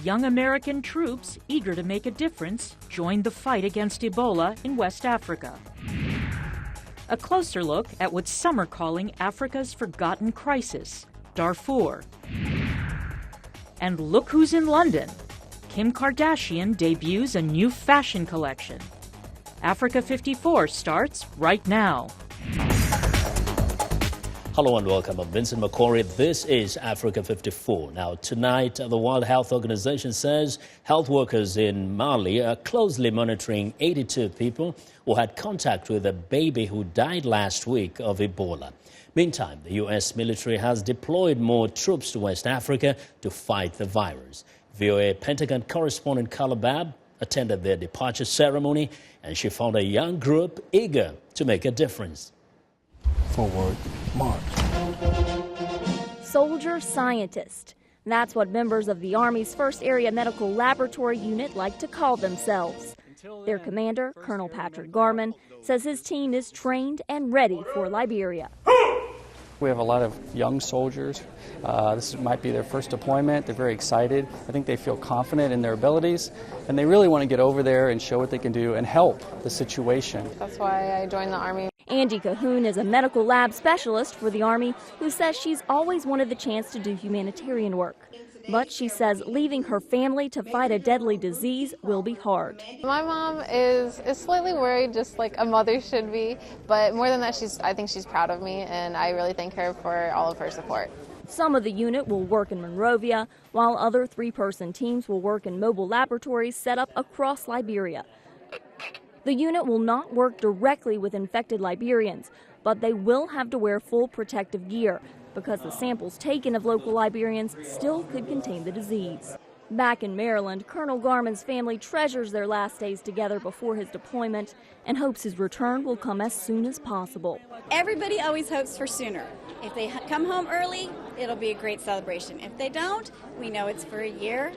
young American troops eager to make a difference joined the fight against Ebola in West Africa. A closer look at what some are calling Africa's forgotten crisis, Darfur. And look who's in London. Kim Kardashian debuts a new fashion collection. Africa 54 starts right now. Hello and welcome. I'm Vincent McCory. This is Africa 54. Now, tonight, the World Health Organization says health workers in Mali are closely monitoring 82 people who had contact with a baby who died last week of Ebola. Meantime, the U.S. military has deployed more troops to West Africa to fight the virus. VOA Pentagon correspondent Carla Babb attended their departure ceremony, and she found a young group eager to make a difference. Forward march. Soldier scientist. That's what members of the Army's 1st Area Medical Laboratory Unit like to call themselves. Their commander, Colonel Patrick Garman, says his team is trained and ready for Liberia. We have a lot of young soldiers. This might be their first deployment. They're very excited. I think they feel confident in their abilities, and they really want to get over there and show what they can do and help the situation. That's why I joined the Army. Andy Cahoon is a medical lab specialist for the Army who says she's always wanted the chance to do humanitarian work. But she says leaving her family to fight a deadly disease will be hard. My mom is slightly worried, just like a mother should be. But more than that, I think she's proud of me, and I really thank her for all of her support. Some of the unit will work in Monrovia, while other 3-person teams will work in mobile laboratories set up across Liberia. The unit will not work directly with infected Liberians, but they will have to wear full protective gear because the samples taken of local Liberians still could contain the disease. Back in Maryland, Colonel Garman's family treasures their last days together before his deployment and hopes his return will come as soon as possible. Everybody always hopes for sooner. If they come home early, it'll be a great celebration. If they don't, we know it's for a year.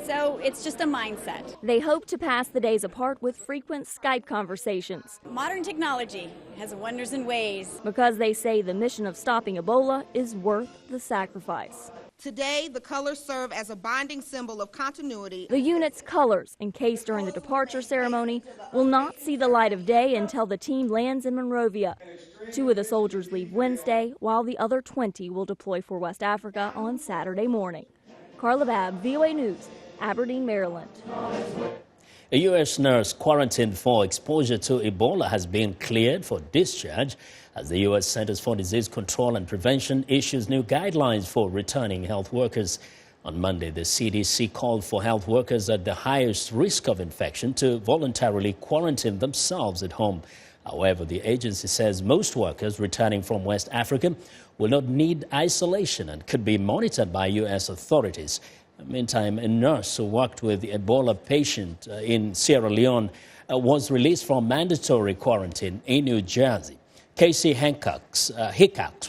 So it's just a mindset. They hope to pass the days apart with frequent Skype conversations. Modern technology has wonders and ways. Because they say the mission of stopping Ebola is worth the sacrifice. Today, the colors serve as a binding symbol of continuity. The unit's colors, encased during the departure ceremony, will not see the light of day until the team lands in Monrovia. 2 of the soldiers leave Wednesday, while the other 20 will deploy for West Africa on Saturday morning. Carla Babb, VOA News, Aberdeen, Maryland. A U.S. nurse quarantined for exposure to Ebola has been cleared for discharge as the U.S. Centers for Disease Control and Prevention issues new guidelines for returning health workers. On Monday, the CDC called for health workers at the highest risk of infection to voluntarily quarantine themselves at home. However, the agency says most workers returning from West Africa will not need isolation and could be monitored by U.S. authorities. Meantime, a nurse who worked with the Ebola patient in Sierra Leone was released from mandatory quarantine in New Jersey. Casey Hickox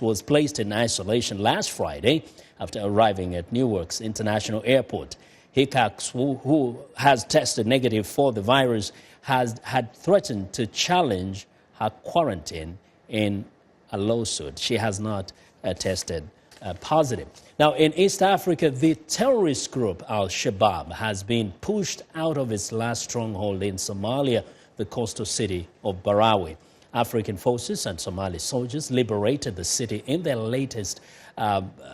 was placed in isolation last Friday after arriving at Newark's International Airport. Hickox, who has tested negative for the virus, had threatened to challenge her quarantine in a lawsuit. She has not tested positive. Now, in East Africa, the terrorist group Al-Shabaab has been pushed out of its last stronghold in Somalia, the coastal city of Barawi. African forces and Somali soldiers liberated the city in their latest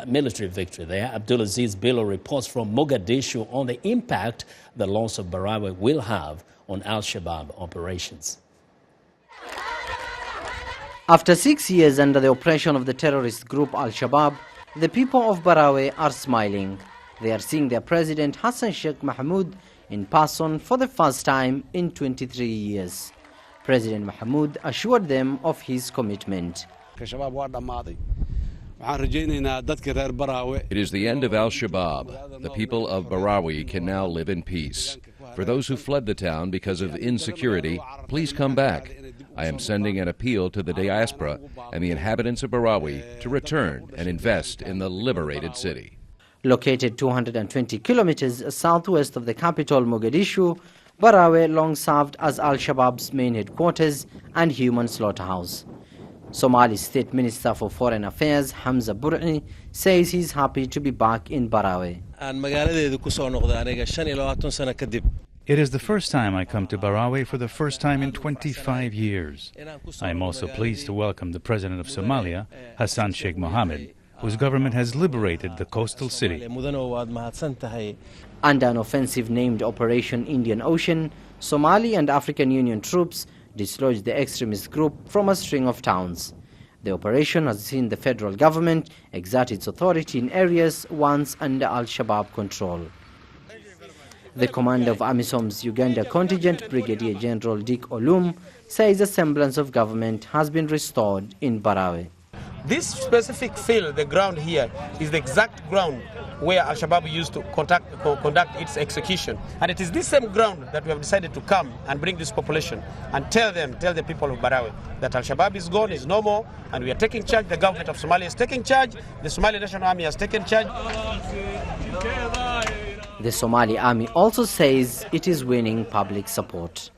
military victory there. Abdulaziz Bello reports from Mogadishu on the impact the loss of Barawi will have on Al-Shabaab operations. After 6 years under the oppression of the terrorist group Al-Shabaab, the people of Barawi are smiling. They are seeing their president Hassan Sheikh Mahmoud in person for the first time in 23 years. President Mahmoud assured them of his commitment. It is the end of Al-Shabaab. The people of Barawi can now live in peace. For those who fled the town because of insecurity, please come back. I am sending an appeal to the diaspora and the inhabitants of Barawi to return and invest in the liberated city. Located 220 kilometers southwest of the capital Mogadishu, Barawi long served as Al-Shabaab's main headquarters and human slaughterhouse. Somali State Minister for Foreign Affairs Hamza Bur'i says he's happy to be back in Barawi. It is the first time I come to Barawe for the first time in 25 years. I am also pleased to welcome the President of Somalia, Hassan Sheikh Mohammed, whose government has liberated the coastal city. Under an offensive named Operation Indian Ocean, Somali and African Union troops dislodged the extremist group from a string of towns. The operation has seen the federal government exert its authority in areas once under Al-Shabaab control. The commander of AMISOM's Uganda contingent, Brigadier General Dick Olum, says a semblance of government has been restored in Barawe. This specific field, the ground here, is the exact ground where Al-Shabaab used to conduct its execution. And it is this same ground that we have decided to come and bring this population and tell the people of Barawe that Al-Shabaab is gone, is no more, and we are taking charge. The government of Somalia is taking charge. The Somali National Army has taken charge. The Somali army also says it is winning public support.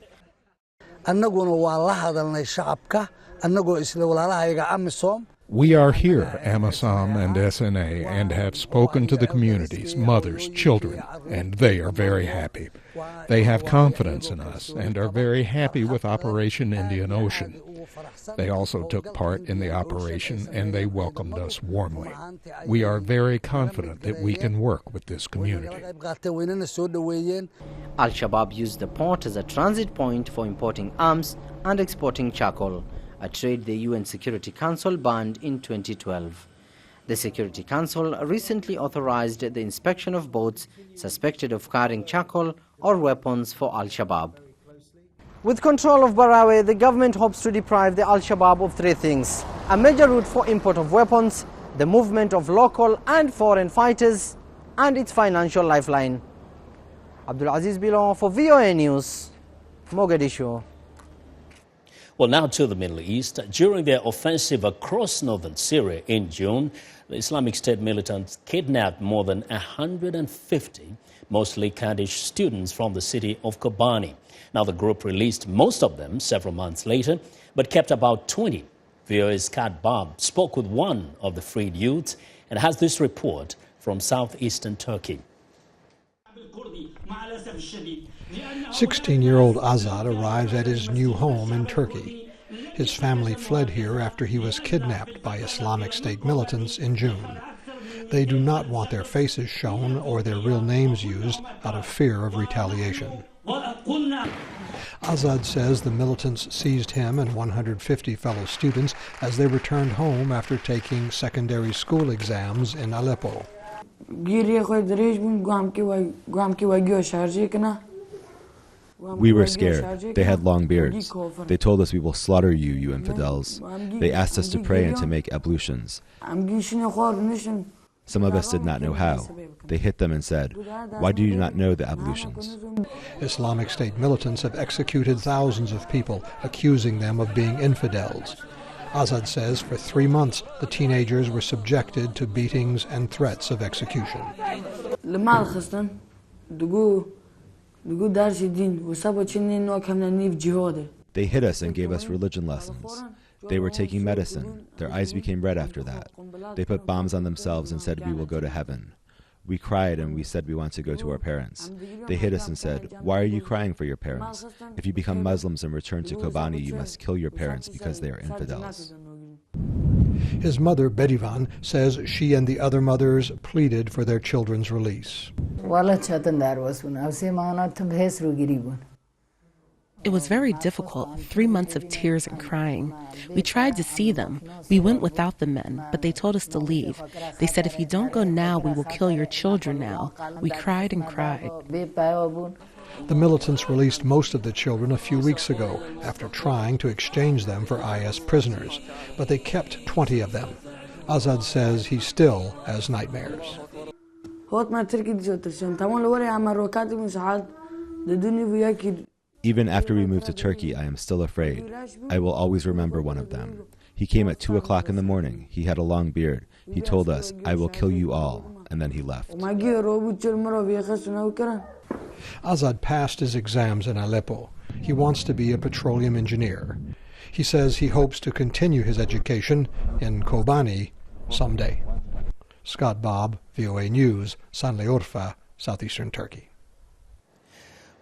We are here, AMISOM and SNA, and have spoken to the communities, mothers, children, and they are very happy. They have confidence in us and are very happy with Operation Indian Ocean. They also took part in the operation and they welcomed us warmly. We are very confident that we can work with this community. Al-Shabaab used the port as a transit point for importing arms and exporting charcoal, a trade the UN Security Council banned in 2012. The Security Council recently authorized the inspection of boats suspected of carrying charcoal or weapons for Al-Shabaab. With control of Barawe, the government hopes to deprive the Al-Shabaab of three things: a major route for import of weapons, the movement of local and foreign fighters, and its financial lifeline. Abdul Aziz Bilon for VOA News, Mogadishu. Well, now to the Middle East. During their offensive across northern Syria in June, the Islamic State militants kidnapped more than 150, mostly Kurdish students from the city of Kobani. Now, the group released most of them several months later, but kept about 20. VOA's Kat Bob spoke with one of the freed youths and has this report from southeastern Turkey. 16-year-old Azad arrives at his new home in Turkey. His family fled here after he was kidnapped by Islamic State militants in June. They do not want their faces shown or their real names used out of fear of retaliation. Azad says the militants seized him and 150 fellow students as they returned home after taking secondary school exams in Aleppo. We were scared. They had long beards. They told us, "We will slaughter you, you infidels." They asked us to pray and to make ablutions. Some of us did not know how. They hit them and said, "Why do you not know the ablutions?" Islamic State militants have executed thousands of people, accusing them of being infidels. Azad says for 3 months the teenagers were subjected to beatings and threats of execution. They hit us and gave us religion lessons. They were taking medicine. Their eyes became red after that. They put bombs on themselves and said, "We will go to heaven." We cried and we said we want to go to our parents. They hit us and said, "Why are you crying for your parents? If you become Muslims and return to Kobani, you must kill your parents because they are infidels." His mother, Bedivan, says she and the other mothers pleaded for their children's release. It was very difficult, 3 months of tears and crying. We tried to see them. We went without the men, but they told us to leave. They said, "If you don't go now, we will kill your children now." We cried and cried. The militants released most of the children a few weeks ago after trying to exchange them for IS prisoners, but they kept 20 of them. Azad says he still has nightmares. Even after we moved to Turkey, I am still afraid. I will always remember one of them. He came at 2 o'clock in the morning. He had a long beard. He told us, "I will kill you all," and then he left. Azad passed his exams in Aleppo. He wants to be a petroleum engineer. He says he hopes to continue his education in Kobani someday. Scott Bobb, VOA News, Sanliurfa, southeastern Turkey.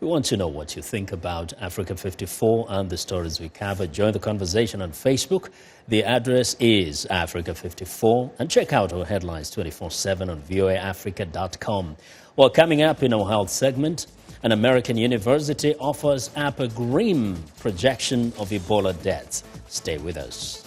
We want to know what you think about Africa 54 and the stories we cover. Join the conversation on Facebook. The address is Africa 54, and check out our headlines 24/7 on voaafrica.com. Well, coming up in our health segment, an American university offers up a grim projection of Ebola deaths. Stay with us.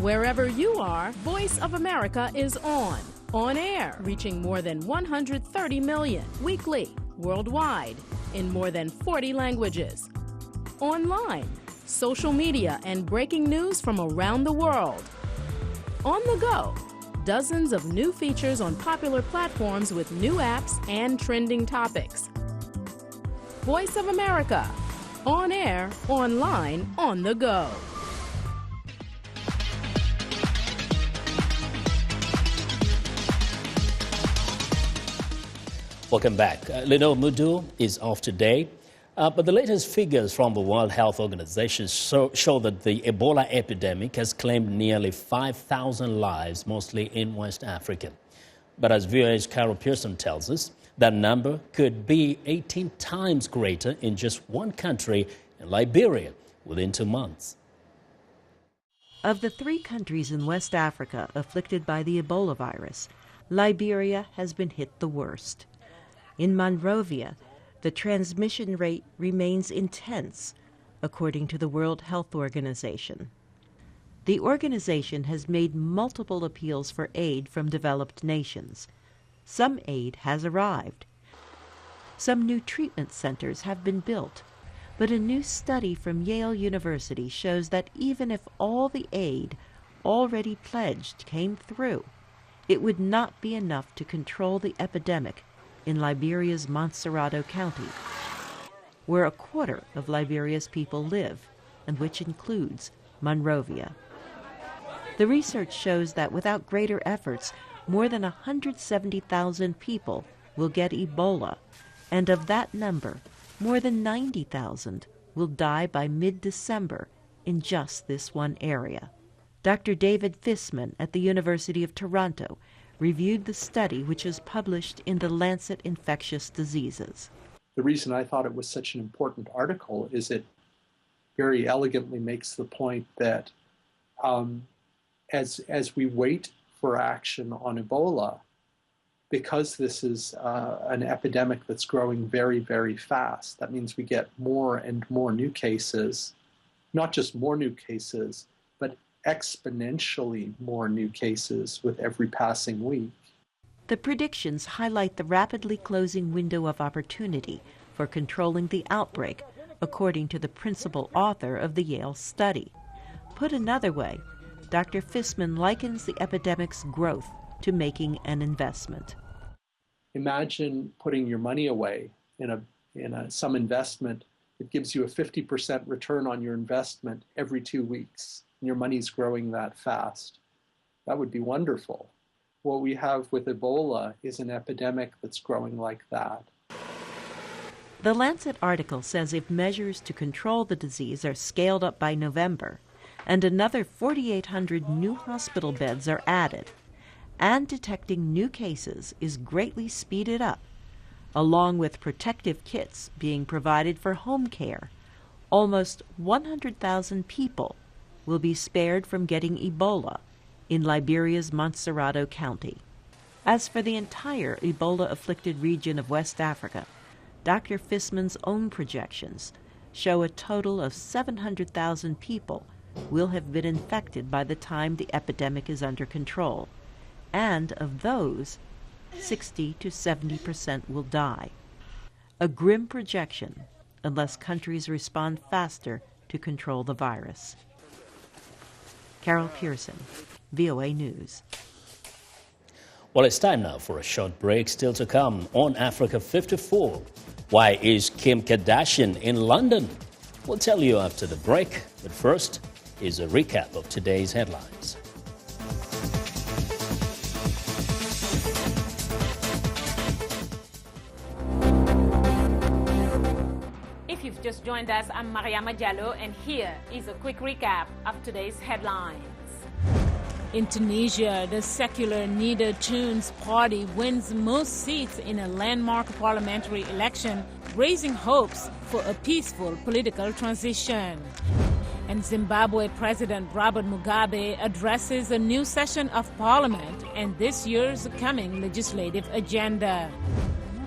Wherever you are, Voice of America is on air, reaching more than 130 million weekly, worldwide, in more than 40 languages. Online, social media, and breaking news from around the world. On the go, dozens of new features on popular platforms with new apps and trending topics. Voice of America, on air, online, on the go. Welcome back. Lino Mudu is off today, but the latest figures from the World Health Organization show that the Ebola epidemic has claimed nearly 5,000 lives, mostly in West Africa. But as VOA's Carol Pearson tells us, that number could be 18 times greater in just one country, in Liberia, within 2 months. Of the 3 countries in West Africa afflicted by the Ebola virus, Liberia has been hit the worst. In Monrovia, the transmission rate remains intense, according to the World Health Organization. The organization has made multiple appeals for aid from developed nations. Some aid has arrived. Some new treatment centers have been built, but a new study from Yale University shows that even if all the aid already pledged came through, it would not be enough to control the epidemic in Liberia's Montserrado County, where a quarter of Liberia's people live, and which includes Monrovia. The research shows that without greater efforts, more than 170,000 people will get Ebola, and of that number, more than 90,000 will die by mid-December in just this one area. Dr. David Fisman at the University of Toronto reviewed the study, which is published in the Lancet Infectious Diseases. The reason I thought it was such an important article is it very elegantly makes the point that as we wait for action on Ebola, because this is an epidemic that's growing very, very fast, that means we get more and more new cases, not just more new cases, but exponentially more new cases with every passing week. The predictions highlight the rapidly closing window of opportunity for controlling the outbreak, according to the principal author of the Yale study. Put another way, Dr. Fisman likens the epidemic's growth to making an investment. Imagine putting your money away in some investment that gives you a 50% return on your investment every 2 weeks. Your money's growing that fast. That would be wonderful. What we have with Ebola is an epidemic that's growing like that. The Lancet article says if measures to control the disease are scaled up by November, and another 4,800 new hospital beds are added, and detecting new cases is greatly speeded up, along with protective kits being provided for home care, almost 100,000 people will be spared from getting Ebola in Liberia's Montserrado County. As for the entire Ebola-afflicted region of West Africa, Dr. Fisman's own projections show a total of 700,000 people will have been infected by the time the epidemic is under control, and of those, 60 to 70% will die. A grim projection, unless countries respond faster to control the virus. Carol Pearson, VOA News. Well, it's time now for a short break. Still to come on Africa 54. Why is Kim Kardashian in London? We'll tell you after the break. But first is a recap of today's headlines. If you've just joined us, I'm Mariama Diallo, and here is a quick recap of today's headlines. In Tunisia, the secular Nida Tunes party wins most seats in a landmark parliamentary election, raising hopes for a peaceful political transition. And Zimbabwe President Robert Mugabe addresses a new session of parliament and this year's coming legislative agenda.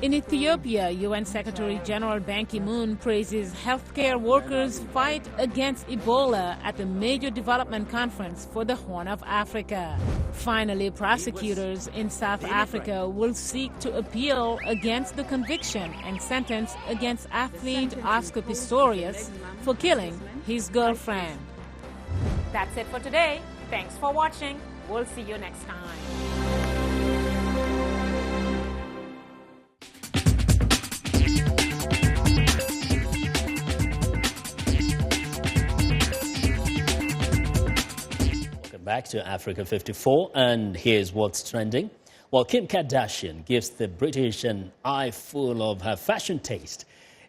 In Ethiopia, UN Secretary General Ban Ki-moon praises healthcare workers' fight against Ebola at the major development conference for the Horn of Africa. Finally, prosecutors in South Africa will seek to appeal against the conviction and sentence against athlete Oscar Pistorius for killing his girlfriend. That's it for today. Thanks for watching. We'll see you next time. Back to Africa 54, and here's what's trending. Well, Kim Kardashian gives the British an eyeful of her fashion taste.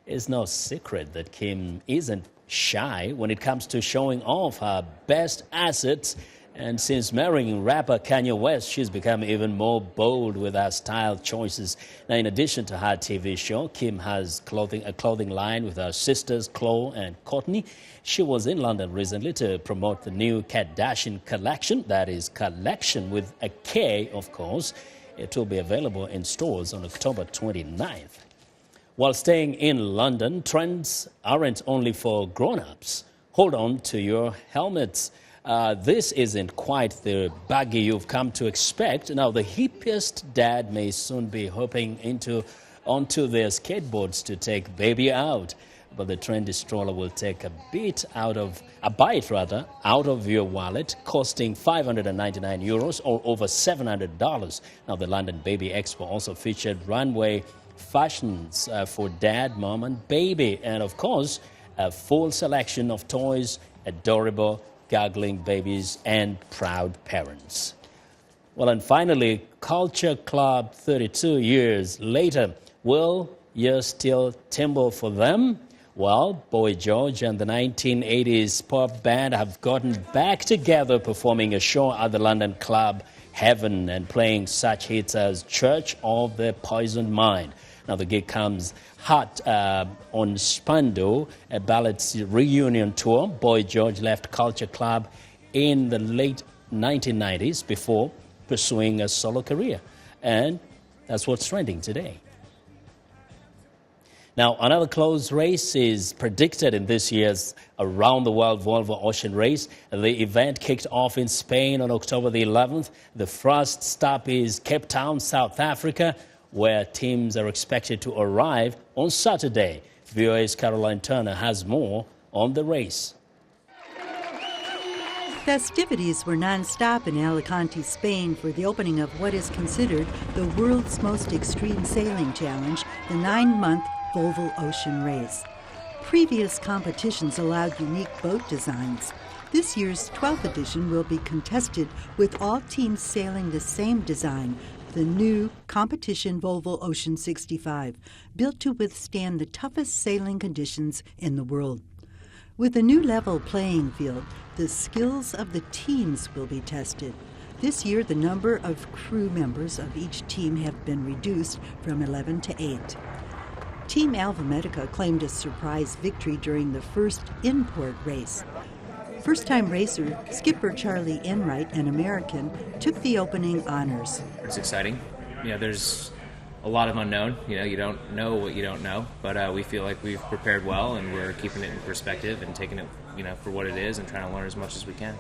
It's no secret that Kim isn't shy when it comes to showing off her best assets. And since marrying rapper Kanye West, she's become even more bold with her style choices. Now, in addition to her TV show, Kim has a clothing line with her sisters, Khloe and Kourtney. She was in London recently to promote the new Kardashian collection. That is collection with a K, of course. It will be available in stores on October 29th. While staying in London, trends aren't only for grown-ups. Hold on to your helmets. This isn't quite the baggy you've come to expect. Now, the hippiest dad may soon be hopping onto their skateboards to take baby out. But the trendy stroller will take a bite out of your wallet, costing €599 or over $700. Now, the London Baby Expo also featured runway fashions for dad, mom, and baby. And, of course, a full selection of toys, adorable, gargling babies, and proud parents. Well, and finally, Culture Club 32 years later. Will you still timber for them? Well, Boy George and the 1980s pop band have gotten back together, performing a show at the London club Heaven and playing such hits as Church of the Poisoned Mind. Now, the gig comes hot on Spandau, a ballet's reunion tour. Boy George left Culture Club in the late 1990s before pursuing a solo career. And that's what's trending today. Now, another close race is predicted in this year's Around the World Volvo Ocean Race. The event kicked off in Spain on October the 11th. The first stop is Cape Town, South Africa, where teams are expected to arrive on Saturday. VOA's Caroline Turner has more on the race. Festivities were non-stop in Alicante, Spain for the opening of what is considered the world's most extreme sailing challenge, the 9-month Volvo Ocean Race. Previous competitions allowed unique boat designs. This year's 12th edition will be contested with all teams sailing the same design, the new competition Volvo Ocean 65, built to withstand the toughest sailing conditions in the world. With a new level playing field, the skills of the teams will be tested. This year, the number of crew members of each team have been reduced from 11 to 8. Team Alvimedica claimed a surprise victory during the first import race. First-time racer, skipper Charlie Enright, an American, took the opening honors. It's exciting. There's a lot of unknown. You don't know what you don't know, but we feel like we've prepared well, and we're keeping it in perspective and taking it, for what it is and trying to learn as much as we can.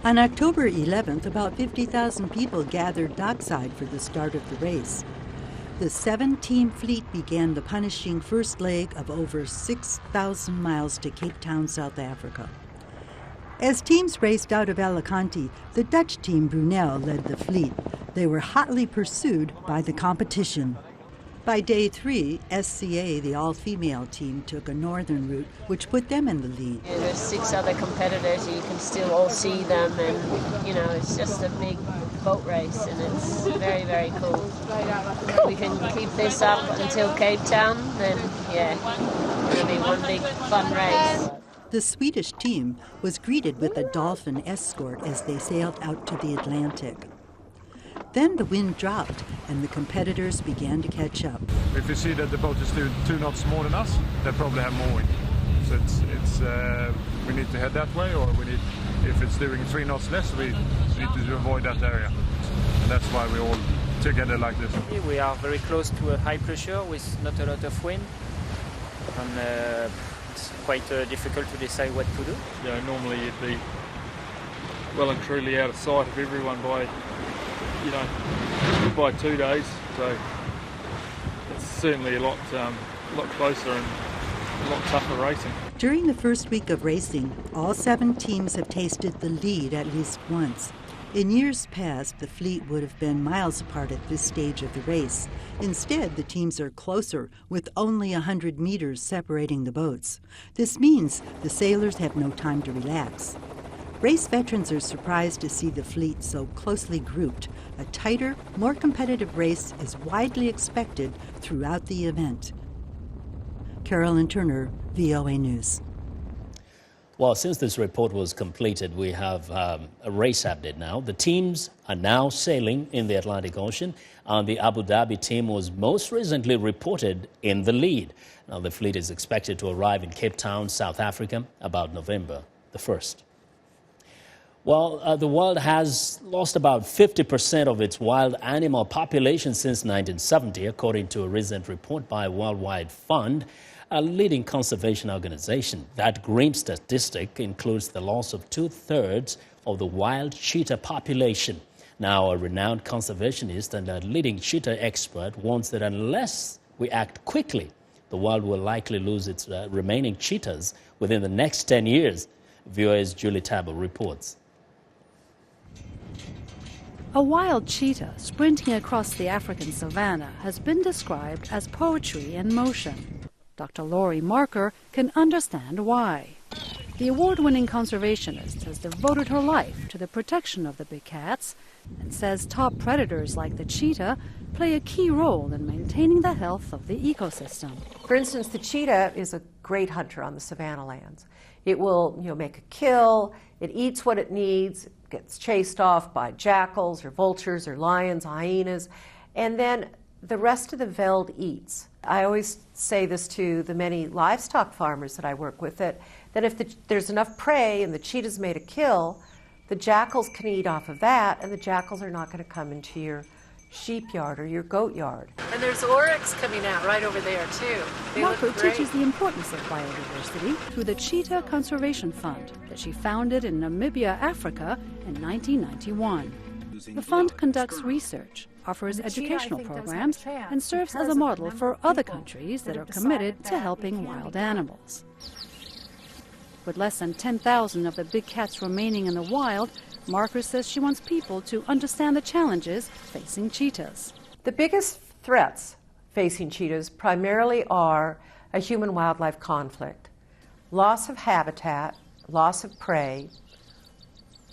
On October 11th, about 50,000 people gathered dockside for the start of the race. the 7-team fleet began the punishing first leg of over 6,000 miles to Cape Town, South Africa. As teams raced out of Alicante, the Dutch team Brunel led the fleet. They were hotly pursued by the competition. By day 3, SCA, the all-female team, took a northern route, which put them in the lead. Yeah, there's 6 other competitors, and you can still all see them, and, you know, it's just a big boat race, and it's very, very cool. If we can keep this up until Cape Town, then, yeah, it'll be one big fun race. The Swedish team was greeted with a dolphin escort as they sailed out to the Atlantic. Then the wind dropped, and the competitors began to catch up. If you see that the boat is doing 2 knots more than us, they probably have more wind. So we need to head that way, or if it's doing 3 knots less, we need to avoid that area. And that's why we're all together like this. We are very close to a high pressure with not a lot of wind, and it's quite difficult to decide what to do. Yeah, normally you'd be well and truly out of sight of everyone by 2 days, so it's certainly a lot closer and a lot tougher racing. During the first week of racing, all 7 teams have tasted the lead at least once. In years past, the fleet would have been miles apart at this stage of the race. Instead, the teams are closer, with only 100 meters separating the boats. This means the sailors have no time to relax. Race veterans are surprised to see the fleet so closely grouped. A tighter, more competitive race is widely expected throughout the event. Carolyn Turner, VOA News. Well, since this report was completed, we have a race update now. The teams are now sailing in the Atlantic Ocean, and the Abu Dhabi team was most recently reported in the lead. Now, the fleet is expected to arrive in Cape Town, South Africa, about November the 1st. Well, the world has lost about 50% of its wild animal population since 1970, according to a recent report by Worldwide Fund, a leading conservation organization. That grim statistic includes the loss of 2/3 of the wild cheetah population. Now, a renowned conservationist and a leading cheetah expert warns that unless we act quickly, the world will likely lose its remaining cheetahs within the next 10 years. VOA's Julie Tabo reports. A wild cheetah sprinting across the African savanna has been described as poetry in motion. Dr. Laurie Marker can understand why. The award-winning conservationist has devoted her life to the protection of the big cats and says top predators like the cheetah play a key role in maintaining the health of the ecosystem. For instance, the cheetah is a great hunter on the savanna lands. It will, make a kill, it eats what it needs, gets chased off by jackals or vultures or lions, hyenas, and then the rest of the veld eats. I always say this to the many livestock farmers that I work with, that if there's enough prey and the cheetah's made a kill, the jackals can eat off of that, and the jackals are not going to come into your sheep yard or your goat yard. And there's oryx coming out right over there too. Marker teaches the importance of biodiversity through the Cheetah Conservation Fund that she founded in Namibia, Africa in 1991. The fund conducts research, offers educational programs, and serves as a model for other countries that are committed to helping wild animals. With less than 10,000 of the big cats remaining in the wild, Marker says she wants people to understand the challenges facing cheetahs. The biggest threats facing cheetahs primarily are a human-wildlife conflict, loss of habitat, loss of prey,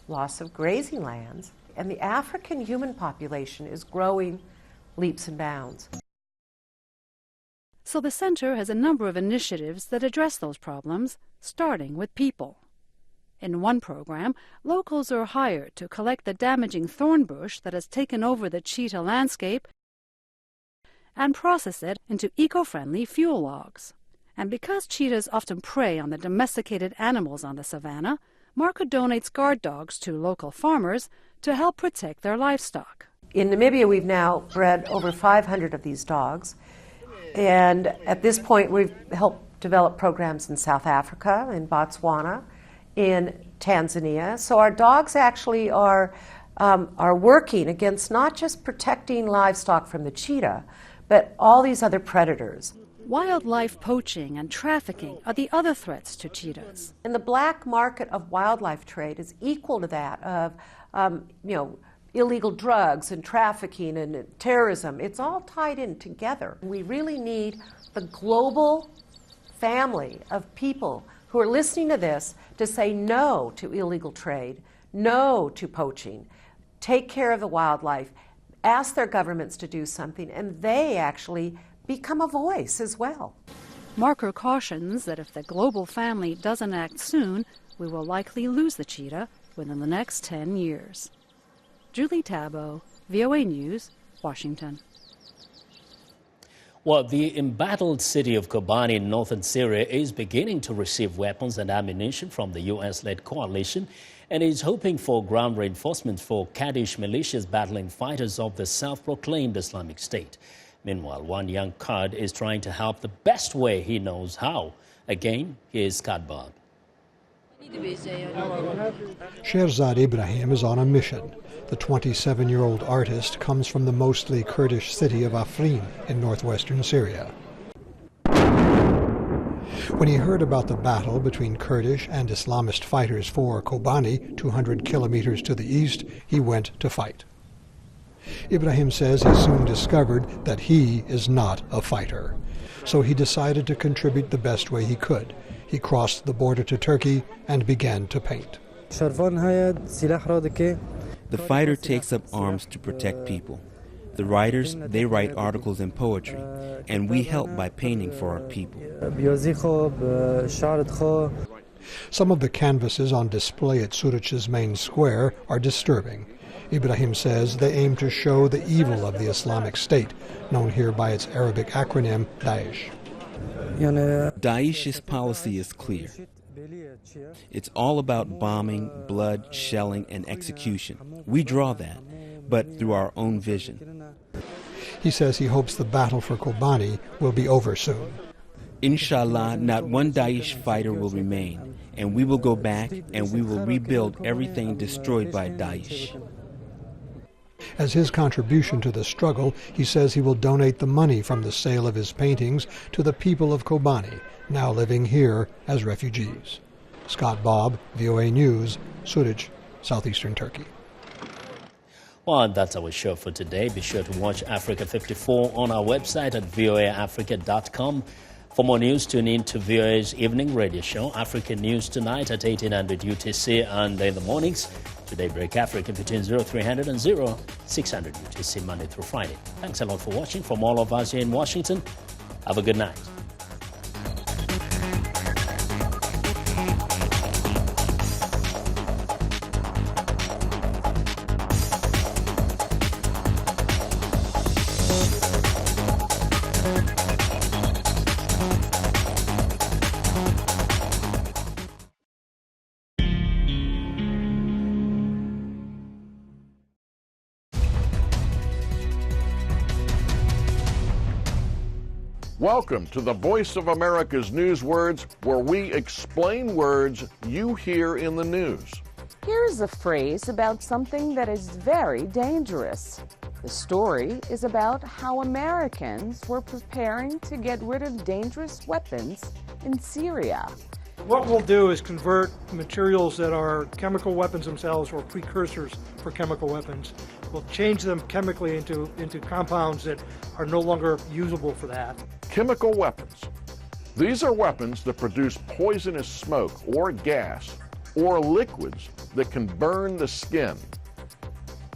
loss of grazing lands, and the African human population is growing leaps and bounds. So the center has a number of initiatives that address those problems, starting with people. In one program, locals are hired to collect the damaging thorn bush that has taken over the cheetah landscape and process it into eco-friendly fuel logs. And because cheetahs often prey on the domesticated animals on the savanna, Marker donates guard dogs to local farmers to help protect their livestock. In Namibia, we've now bred over 500 of these dogs, and at this point we've helped develop programs in South Africa, in Botswana, in Tanzania. So our dogs actually are working against not just protecting livestock from the cheetah, but all these other predators. Wildlife poaching and trafficking are the other threats to cheetahs. And the black market of wildlife trade is equal to that of, illegal drugs and trafficking and terrorism. It's all tied in together. We really need the global family of people who are listening to this to say no to illegal trade, no to poaching, take care of the wildlife, ask their governments to do something, and they actually become a voice as well. Marker cautions that if the global family doesn't act soon, we will likely lose the cheetah within the next 10 years. Julie Tabo, VOA News, Washington. Well, the embattled city of Kobani in northern Syria is beginning to receive weapons and ammunition from the U.S.-led coalition and is hoping for ground reinforcements for Kurdish militias battling fighters of the self-proclaimed Islamic State. Meanwhile, one young Kurd is trying to help the best way he knows how. Again, here's Scott Bob. Sherzad Ibrahim is on a mission. The 27-year-old artist comes from the mostly Kurdish city of Afrin in northwestern Syria. When he heard about the battle between Kurdish and Islamist fighters for Kobani, 200 kilometers to the east, he went to fight. Ibrahim says he soon discovered that he is not a fighter. So he decided to contribute the best way he could. He crossed the border to Turkey and began to paint. The fighter takes up arms to protect people. The writers, they write articles and poetry, and we help by painting for our people. Some of the canvases on display at Suruç's main square are disturbing. Ibrahim says they aim to show the evil of the Islamic State, known here by its Arabic acronym Daesh. Daesh's policy is clear. It's all about bombing, blood, shelling, and execution. We draw that, but through our own vision. He says he hopes the battle for Kobani will be over soon. Inshallah, not one Daesh fighter will remain, and we will go back and we will rebuild everything destroyed by Daesh. As his contribution to the struggle, he says he will donate the money from the sale of his paintings to the people of Kobani, now living here as refugees. Scott Bob, VOA News, Suruç, southeastern Turkey. Well, that's our show for today. Be sure to watch Africa 54 on our website at voaafrica.com. For more news, tune in to VOA's evening radio show, African News Tonight at 1800 UTC and in the mornings to Daybreak Africa between 0300 and 0600 UTC Monday through Friday. Thanks a lot for watching. From all of us here in Washington, have a good night. Welcome to the Voice of America's News Words, where we explain words you hear in the news. Here's a phrase about something that is very dangerous. The story is about how Americans were preparing to get rid of dangerous weapons in Syria. What we'll do is convert materials that are chemical weapons themselves or precursors for chemical weapons. We'll change them chemically into compounds that are no longer usable for that. Chemical weapons. These are weapons that produce poisonous smoke or gas or liquids that can burn the skin.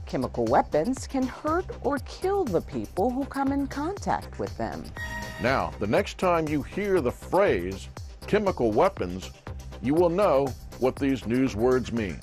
Chemical weapons can hurt or kill the people who come in contact with them. Now, the next time you hear the phrase chemical weapons, you will know what these news words mean.